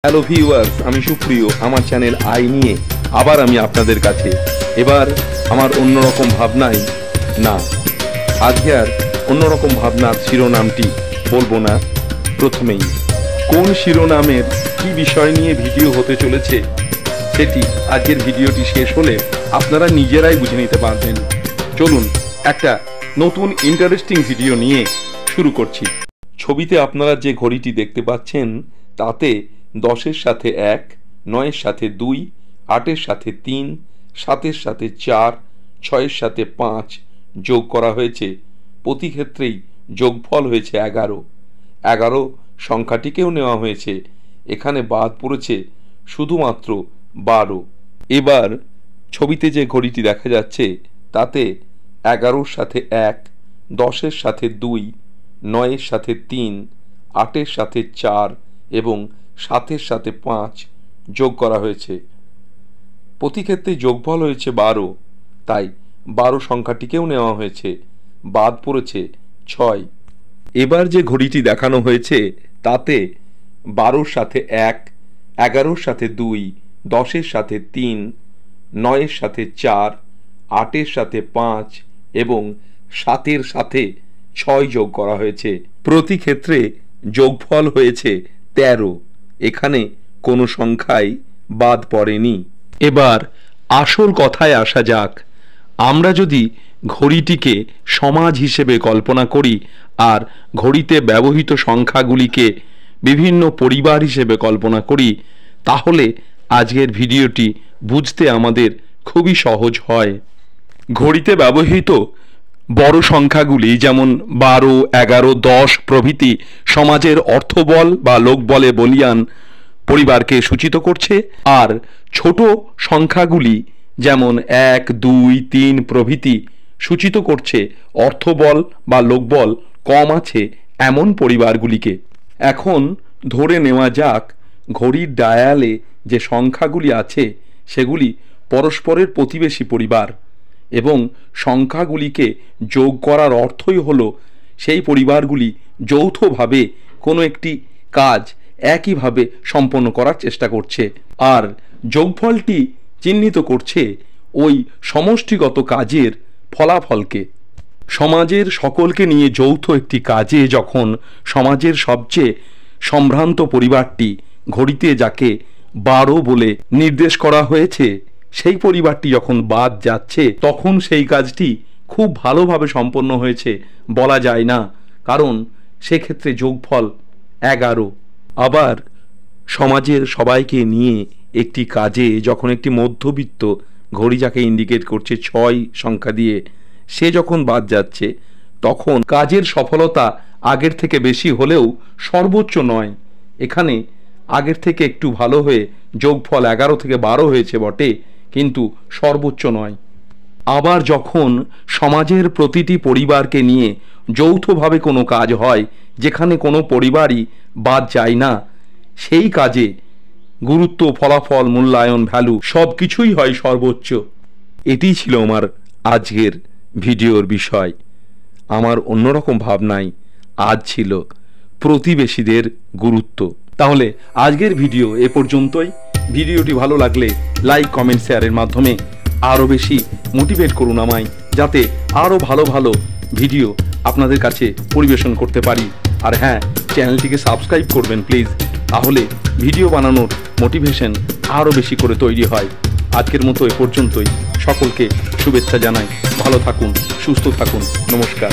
Hello viewers, আমি সুপ্রিয়। আমার চ্যানেল আই নিয়ে আবার আমি আপনাদের কাছে। এবার আমার অন্যরকম ভাবনাই না, আজকে আর অন্যরকম ভাবনার শিরোনামটি বলবো না। প্রথমেই কোন শিরোনামের কি বিষয় নিয়ে ভিডিও হতে চলেছে সেটি আজকের ভিডিওটি শেষ হলে আপনারা নিজেরাই বুঝে নিতে পারবেন। চলুন একটা নতুন ইন্টারেস্টিং ভিডিও নিয়ে শুরু করছি। ছবিতে আপনারা যে ঘড়িটি দেখতে পাচ্ছেন তাতে 10-এর সাথে 1, 9-এর সাথে 2, 8-এর সাথে 3, 7-এর সাথে 4, 6-এর সাথে 5 যোগ করা হয়েছে। প্রতি ক্ষেত্রেই যোগফল হয়েছে 11। 11 সংখ্যাটিকেও নেওয়া হয়েছে। এখানে বাদ পড়েছে শুধুমাত্র 12। এবার ছবিতে যে ঘড়িটি দেখা যাচ্ছে তাতে 11-র সাথে 1, 10-এর সাথে 2, 9-এর সাথে 3, 8-এর সাথে 4 এবং 7-এর সাথে 5 যোগ করা হয়েছে। প্রতি ক্ষেত্রে যোগফল হয়েছে 12, তাই 12 সংখ্যাটিকেও নেওয়া হয়েছে। বাদ পড়েছে 6। এবার যে ঘড়িটি দেখানো হয়েছে তাতে 12-র সাথে 1, 11-র সাথে 2, 10-এর সাথে 3, 9-এর সাথে 4, 8-এর সাথে 5 এবং 7-এর সাথে 6 যোগ করা হয়েছে। প্রতি ক্ষেত্রে যোগফল হয়েছে 13। এখানে কোনো সংখ্যাই বাদ পড়েনি। এবার আসল কথায় আসা যাক। আমরা যদি ঘড়িটিকে সমাজ হিসেবে কল্পনা করি আর ঘড়িতে ব্যবহৃত সংখ্যাগুলিকে বিভিন্ন পরিবার হিসেবে কল্পনা করি, তাহলে আজকের ভিডিওটি বুঝতে আমাদের খুবই সহজ হয়। ঘড়িতে ব্যবহৃত বড় সংখ্যাগুলি যেমন 12, 11, 10 প্রভৃতি সমাজের অর্থবল বা লোকবলে বলীয়ান পরিবারকে সূচিত করছে, আর ছোট সংখ্যাগুলি যেমন 1, 2, 3 প্রভৃতি সূচিত করছে অর্থবল বা লোকবল কম আছে এমন পরিবারগুলিকে। এখন ধরে নেওয়া যাক ঘড়ির ডায়ালে যে সংখ্যাগুলি আছে সেগুলি পরস্পরের প্রতিবেশী পরিবার এবং সংখ্যাগুলিকে যোগ করার অর্থই হলো সেই পরিবারগুলি যৌথভাবে কোনো একটি কাজ একইভাবে সম্পন্ন করার চেষ্টা করছে, আর যোগফলটি চিহ্নিত করছে ওই সমষ্টিগত কাজের ফলাফলকে। সমাজের সকলকে নিয়ে যৌথ একটি কাজে যখন সমাজের সবচেয়ে সম্ভ্রান্ত পরিবারটি ঘড়িতে যাকে 12 বলে নির্দেশ করা হয়েছে সেই পরিবারটি যখন বাদ যাচ্ছে, তখন সেই কাজটি খুব ভালোভাবে সম্পন্ন হয়েছে বলা যায় না, কারণ সেক্ষেত্রে যোগফল 11। আবার সমাজের সবাইকে নিয়ে একটি কাজে যখন একটি মধ্যবিত্ত ঘড়ি যাকে ইন্ডিকেট করছে 6 সংখ্যা দিয়ে, সে যখন বাদ যাচ্ছে তখন কাজের সফলতা আগের থেকে বেশি হলেও সর্বোচ্চ নয়। এখানে আগের থেকে একটু ভালো হয়ে যোগফল 11 থেকে 12 হয়েছে বটে, কিন্তু সর্বোচ্চ নয়। আবার যখন সমাজের প্রতিটি পরিবারকে নিয়ে যৌথভাবে কোনো কাজ হয় যেখানে কোনো পরিবারই বাদ যায় না, সেই কাজে গুরুত্ব, ফলাফল, মূল্যায়ন, ভ্যালু সব কিছুই হয় সর্বোচ্চ। এটি ছিল আমার আজকের ভিডিওর বিষয়। আমার অন্যরকম ভাবনাই আজ ছিল প্রতিবেশীদের গুরুত্ব। তাহলে আজকের ভিডিও এ পর্যন্তই। ভিডিওটি ভালো লাগলে লাইক, কমেন্ট, শেয়ারের মাধ্যমে আরও বেশি মোটিভেট করুন আমায়, যাতে আরও ভালো ভালো ভিডিও আপনাদের কাছে পরিবেশন করতে পারি। আর হ্যাঁ, চ্যানেলটিকে সাবস্ক্রাইব করবেন প্লিজ, তাহলে ভিডিও বানানোর মোটিভেশন আরও বেশি করে তৈরি হয়। আজকের মতো এ পর্যন্তই। সকলকে শুভেচ্ছা জানাই। ভালো থাকুন, সুস্থ থাকুন। নমস্কার।